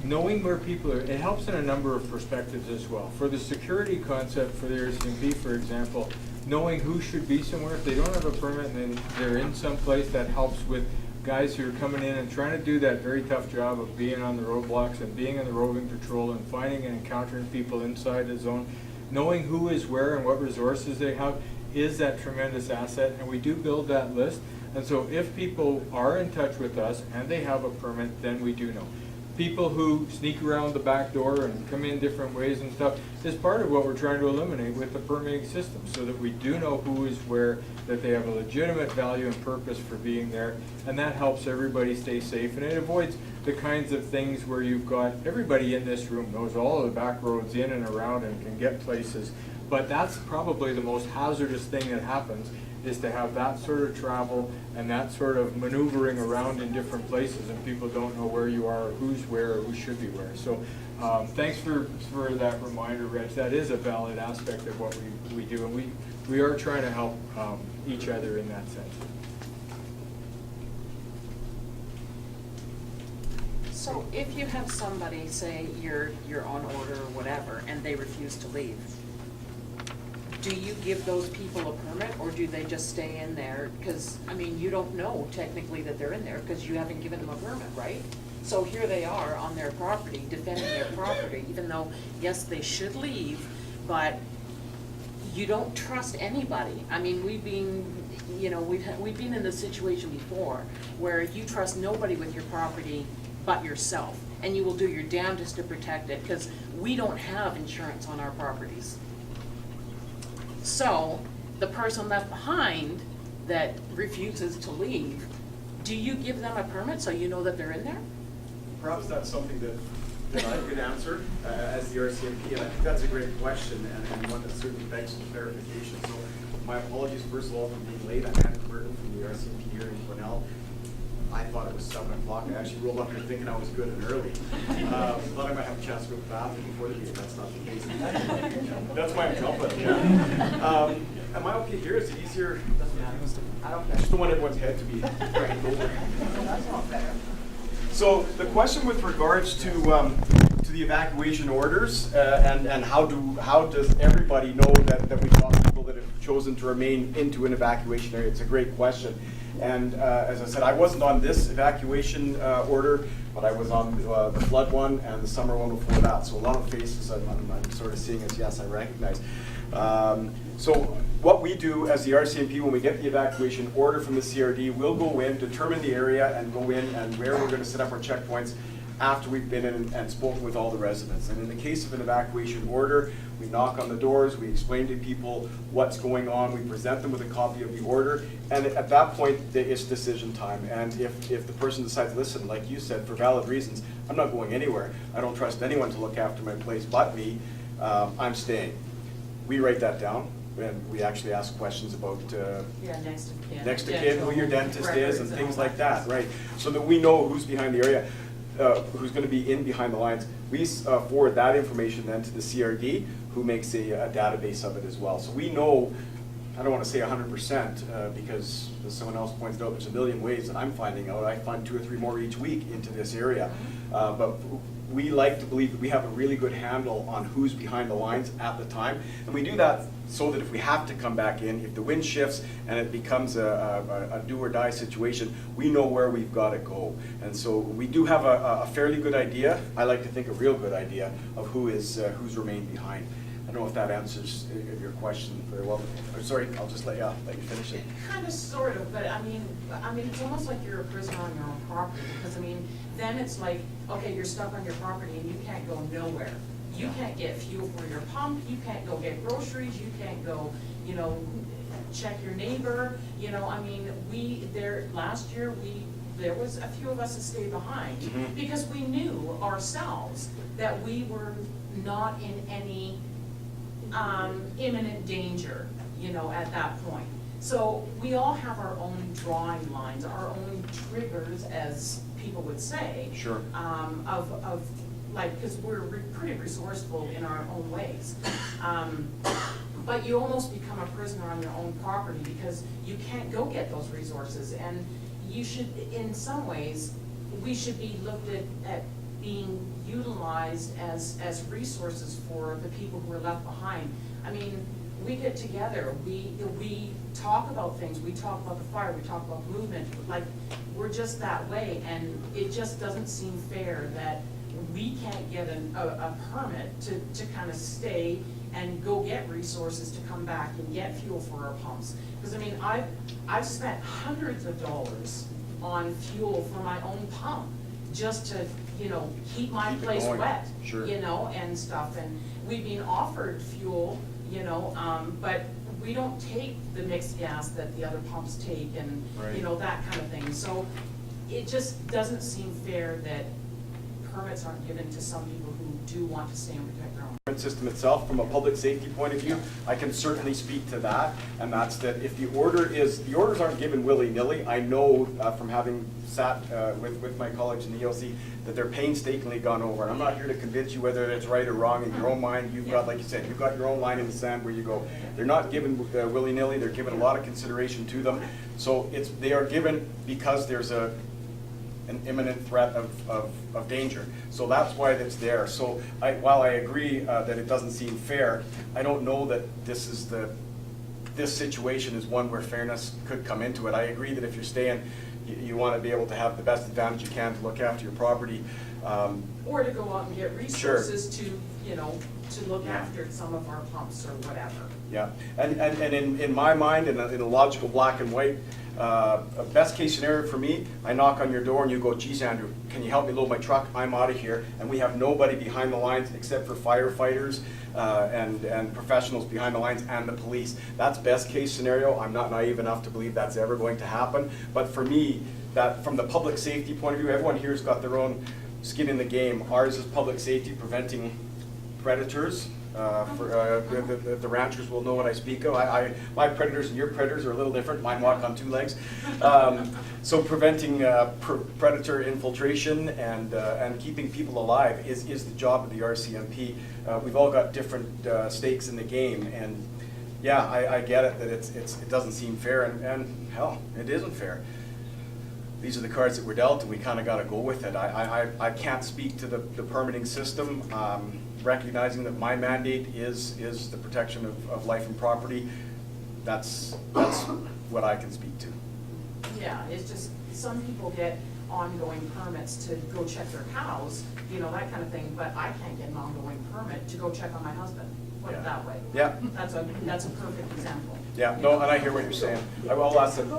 knowing where people are, it helps in a number of perspectives as well. For the security concept for the RCMP, for example, knowing who should be somewhere, if they don't have a permit and then they're in some place, that helps with guys who are coming in and trying to do that very tough job of being on the roadblocks and being in the roving patrol and finding and encountering people inside the zone. Knowing who is where and what resources they have is that tremendous asset, and we do build that list. And so if people are in touch with us and they have a permit, then we do know. People who sneak around the back door and come in different ways and stuff is part of what we're trying to eliminate with the permitting system, so that we do know who is where, that they have a legitimate value and purpose for being there, and that helps everybody stay safe, and it avoids the kinds of things where you've got, everybody in this room knows all of the back roads in and around and can get places, but that's probably the most hazardous thing that happens, is to have that sort of travel and that sort of maneuvering around in different places, and people don't know where you are, or who's where, or who should be where. So thanks for that reminder, Reg. That is a valid aspect of what we do, and we are trying to help each other in that sense. So if you have somebody, say you're on order or whatever, and they refuse to leave, do you give those people a permit, or do they just stay in there? Because, I mean, you don't know technically that they're in there because you haven't given them a permit, right? So here they are on their property, defending their property, even though, yes, they should leave, but you don't trust anybody. I mean, we've been in this situation before where you trust nobody with your property but yourself, and you will do your damnedest to protect it because we don't have insurance on our properties. So the person left behind that refuses to leave, do you give them a permit so you know that they're in there? Perhaps that's something that I could answer as the RCMP, and I think that's a great question and one that certainly begs some clarification. So my apologies first of all for being late. I'm at Burton from the RCMP here in Quesnel. I thought it was 7 o'clock. I actually rolled up here thinking I was good and early. Thought I might have a chance to go to the bathroom before the meeting. That's not the case. That's why I'm jumping. Yeah. Am I okay here? Is it easier? I just don't want everyone's head to be cranked over. That's not fair. So the question with regards to the evacuation orders and how does everybody know that we've got people that have chosen to remain into an evacuation area? It's a great question. And as I said, I wasn't on this evacuation order, but I was on the flood one and the summer one before that. So a lot of faces I'm sort of seeing as yes, I recognize. So what we do as the RCMP when we get the evacuation order from the CRD, we'll go in, determine the area, and go in and where we're going to set up our checkpoints after we've been in and spoken with all the residents. And in the case of an evacuation order, we knock on the doors, we explain to people what's going on, we present them with a copy of the order, and at that point, it's decision time. And if the person decides, listen, like you said, for valid reasons, I'm not going anywhere, I don't trust anyone to look after my place but me, I'm staying. We write that down, and we actually ask questions about Next of kin. Next of kin, who your dentist is, and things like that, right? So that we know who's behind the area. Who's going to be in behind the lines. We forward that information then to the CRD, who makes a database of it as well. So we know, I don't want to say 100%, because as someone else pointed out, there's a million ways that I'm finding out. I find 2 or 3 more each week into this area. But we like to believe that we have a really good handle on who's behind the lines at the time. And we do that so that if we have to come back in, if the wind shifts and it becomes a do or die situation, we know where we've got to go. And so we do have a fairly good idea, I like to think a real good idea, of who's remained behind. I don't know if that answers your question very well. Sorry, I'll just let you finish it. Kind of, sort of, but I mean, it's almost like you're a prisoner on your own property, because I mean, then it's like, okay, you're stuck on your property and you can't go nowhere. You can't get fuel for your pump, you can't go get groceries, you can't go, check your neighbor, I mean, last year, there was a few of us that stayed behind, because we knew ourselves that we were not in any imminent danger, at that point. So we all have our own drawing lines, our own triggers, as people would say. Sure. Because we're pretty resourceful in our own ways. But you almost become a prisoner on your own property because you can't go get those resources. And you should, in some ways, we should be looked at being utilized as resources for the people who are left behind. I mean, we get together, we talk about things, we talk about the fire, we talk about movement, like, we're just that way, and it just doesn't seem fair that we can't get a permit to kind of stay and go get resources to come back and get fuel for our pumps. Because I mean, I've spent hundreds of dollars on fuel for my own pump, just to, you know, keep my Keep it place going. wet, Sure. you know, and stuff. And we've been offered fuel, you know, but we don't take the mixed gas that the other pumps take, and, Right. you know, that kind of thing. So it just doesn't seem fair that permits aren't given to some people who do want to stay and protect their own. System itself, from a public safety point of view, I can certainly speak to that, and that's that if the orders aren't given willy-nilly. I know from having sat with my colleagues in the ELC that they're painstakingly gone over, and I'm not here to convince you whether it's right or wrong in your own mind. You've got, like you said, you've got your own line in the sand where you go. They're not given willy-nilly, they're given a lot of consideration to them. So they are given because there's an imminent threat of danger. So that's why it's there. So while I agree that it doesn't seem fair, I don't know that this situation is one where fairness could come into it. I agree that if you're staying, you want to be able to have the best advantage you can to look after your property. Or to go out and get resources to, you know, to look Yeah. after some of our pumps or whatever. Yeah, and in my mind, in a logical black and white, a best case scenario for me, I knock on your door and you go, geez, Andrew, can you help me load my truck? I'm out of here. And we have nobody behind the lines except for firefighters and professionals behind the lines and the police. That's best case scenario. I'm not naive enough to believe that's ever going to happen. But for me, that from the public safety point of view, everyone here's got their own skin in the game. Ours is public safety, preventing predators. The ranchers will know what I speak of. My predators and your predators are a little different. Mine walk on two legs. So preventing predator infiltration and keeping people alive is the job of the RCMP. We've all got different stakes in the game, and yeah, I get it that it doesn't seem fair, and hell, it isn't fair. These are the cards that were dealt, and we kind of got to go with it. I can't speak to the permitting system. Recognizing that my mandate is the protection of life and property, that's what I can speak to. Yeah, it's just, some people get ongoing permits to go check their cows, you know, that kind of thing, but I can't get an ongoing permit to go check on my husband, put it that way. Yeah. That's a perfect example. Yeah, no, and I hear what you're saying. I will ask them.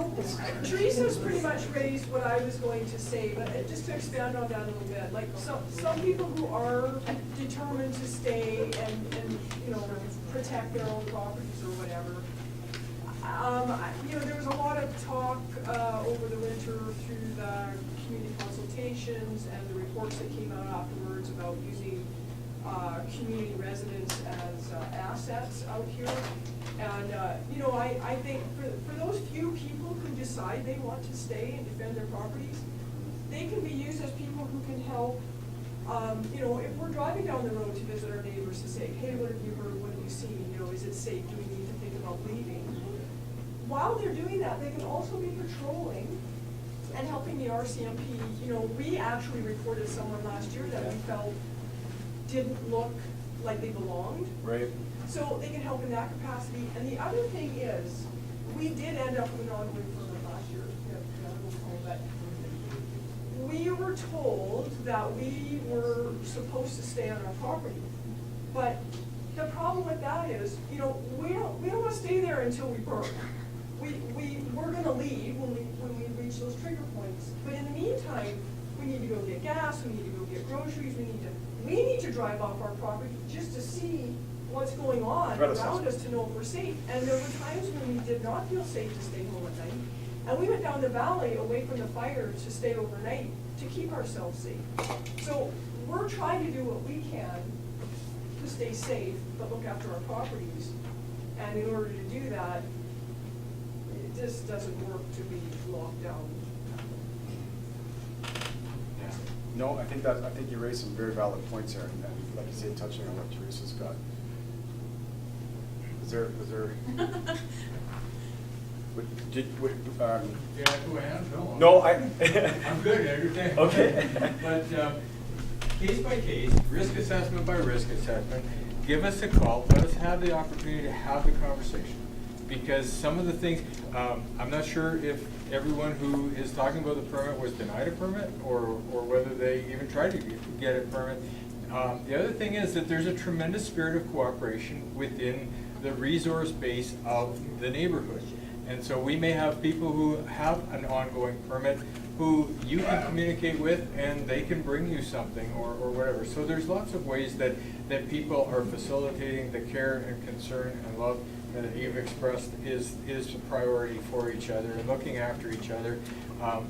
Teresa's pretty much raised what I was going to say, but just to expand on that a little bit, like some people who are determined to stay and you know, protect their own properties or whatever. You know, there was a lot of talk over the winter through the community consultations and the reports that came out afterwards about using community residents as assets out here. And, you know, I think for those few people who decide they want to stay and defend their properties, they can be used as people who can help. You know, if we're driving down the road to visit our neighbors to say, hey, what have you heard, what have you seen, you know, is it safe, do we need to think about leaving? While they're doing that, they can also be patrolling and helping the RCMP. You know, we actually reported someone last year that we felt didn't look like they belonged. Right. So they can help in that capacity. And the other thing is, we did end up with an ongoing permit last year, but we were told that we were supposed to stay on our property. But the problem with that is, you know, we don't want to stay there until we burn. We're going to leave when we reach those trigger points. But in the meantime, we need to go get gas, we need to go get groceries, we need to drive off our property just to see what's going on around us to know if we're safe. And there were times when we did not feel safe to stay home at night. And we went down the valley away from the fire to stay overnight to keep ourselves safe. So we're trying to do what we can to stay safe, but look after our properties. And in order to do that, it just doesn't work to be locked down. No, I think you raised some very valid points there, and like you said, touching on what Teresa's got. Was there? Yeah, go ahead, No, I'm good, I understand. Okay. But, case by case, risk assessment by risk assessment, give us a call, let us have the opportunity to have the conversation. Because some of the things, I'm not sure if everyone who is talking about the permit was denied a permit, or whether they even tried to get a permit. The other thing is that there's a tremendous spirit of cooperation within the resource base of the neighborhood. And so we may have people who have an ongoing permit who you can communicate with, and they can bring you something or whatever. So there's lots of ways that people are facilitating the care and concern and love that you've expressed is a priority for each other and looking after each other.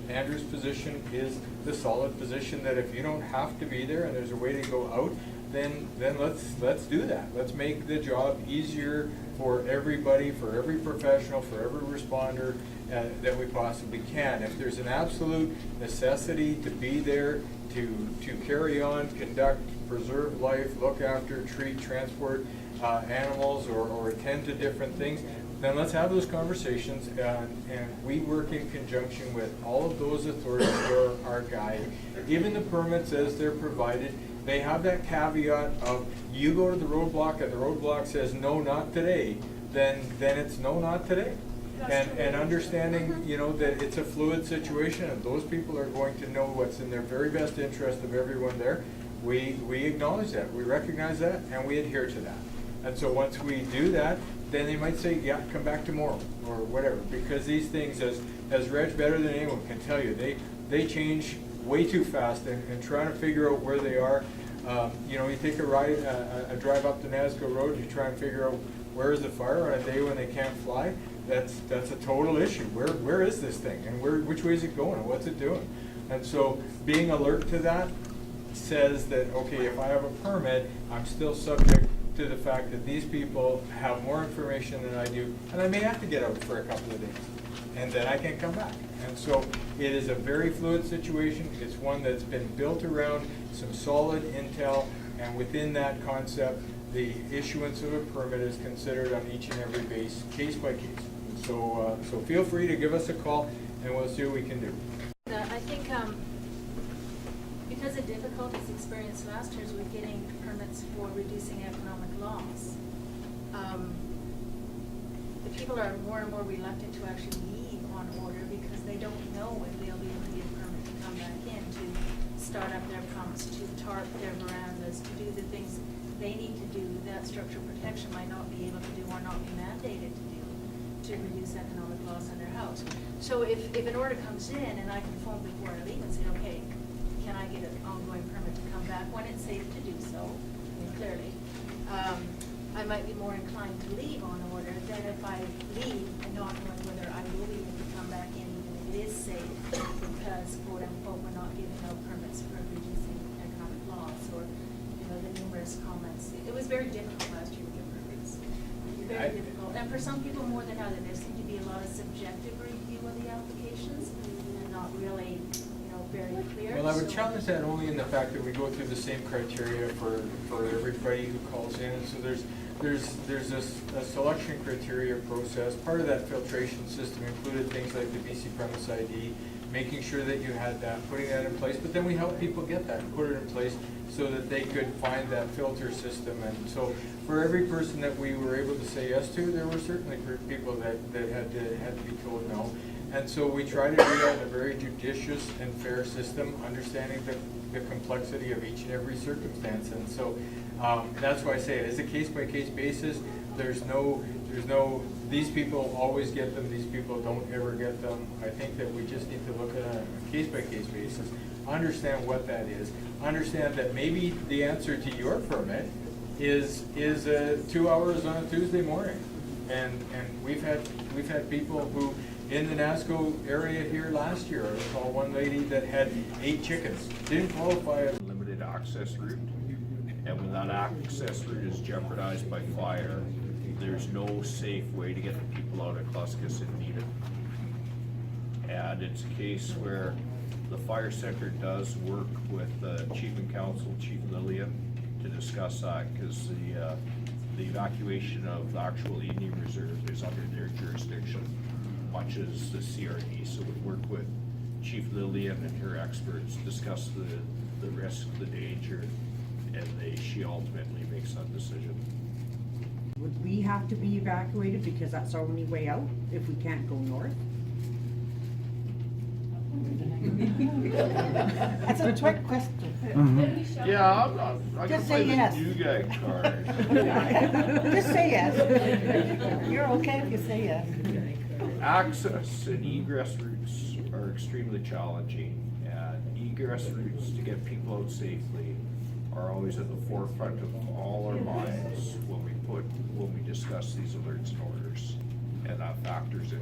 Andrew's position is the solid position that if you don't have to be there and there's a way to go out, then let's do that. Let's make the job easier for everybody, for every professional, for every responder that we possibly can. If there's an absolute necessity to be there to carry on, conduct, preserve life, look after, treat, transport animals or attend to different things, then let's have those conversations, and we work in conjunction with all of those authorities who are our guide. Even the permits as they're provided, they have that caveat of you go to the roadblock and the roadblock says no, not today, then it's no, not today. And understanding, you know, that it's a fluid situation and those people are going to know what's in their very best interest of everyone there. We acknowledge that, we recognize that, and we adhere to that. And so once we do that, then they might say, yeah, come back tomorrow, or whatever, because these things, as Reg better than anyone can tell you, they change way too fast, and trying to figure out where they are. You know, you take a drive up the Nazko Road, you try and figure out where is the fire on a day when they can't fly. That's a total issue. Where is this thing, and which way is it going, and what's it doing? And so being alert to that says that, okay, if I have a permit, I'm still subject to the fact that these people have more information than I do, and I may have to get out for a couple of days, and then I can come back. And so it is a very fluid situation. It's one that's been built around some solid intel, and within that concept, the issuance of a permit is considered on each and every base, case by case. And so feel free to give us a call, and we'll see what we can do. I think because of difficulties experienced last year with getting permits for reducing economic loss, the people are more and more reluctant to actually leave on order because they don't know if they'll be able to get a permit to come back in to start up their pumps, to tarp their verandas, to do the things they need to do that structural protection might not be able to do or not be mandated to do to reduce economic loss in their house. So if an order comes in and I can phone before I leave and say, okay, can I get an ongoing permit to come back when it's safe to do so, clearly, I might be more inclined to leave on order than if I leave and not knowing whether I will be able to come back in even if it is safe because, quote unquote, we're not giving out permits for reducing economic loss, or, you know, the numerous comments. It was very difficult last year to get permits. Very difficult. And for some people more than others, there seemed to be a lot of subjective review of the applications and not really, you know, very clear. Well, I would challenge that only in the fact that we go through the same criteria for everybody who calls in. And so there's a selection criteria process. Part of that filtration system included things like the BC premise ID, making sure that you had that, putting that in place. But then we helped people get that and put it in place so that they could find that filter system. And so for every person that we were able to say yes to, there were certainly people that had to be told no. And so we try to do that in a very judicious and fair system, understanding the complexity of each and every circumstance. And so that's why I say it is a case-by-case basis. There's no, these people always get them, these people don't ever get them. I think that we just need to look at a case-by-case basis, understand what that is, understand that maybe the answer to your permit is 2 hours on a Tuesday morning. And we've had people who, in the Nazko area here last year, I saw one lady that had 8 chickens, didn't qualify as limited access route, and when that access route is jeopardized by fire, there's no safe way to get the people out of Cluskis if needed. And it's a case where the fire center does work with the chief and council, Chief Lillian, to discuss that, because the evacuation of the actual Indian Reserve is under their jurisdiction, much as the CRD. So we work with Chief Lillian and her experts, discuss the the risk, the danger, and she ultimately makes that decision. Would we have to be evacuated because that's our only way out if we can't go north? That's a trick question. Yeah, I can Just play say the yes. new guy card. Just say yes. You're okay if you say yes. Access and egress routes are extremely challenging, and egress routes to get people out safely are always at the forefront of all our minds when we discuss these alerts and orders, and that factors in.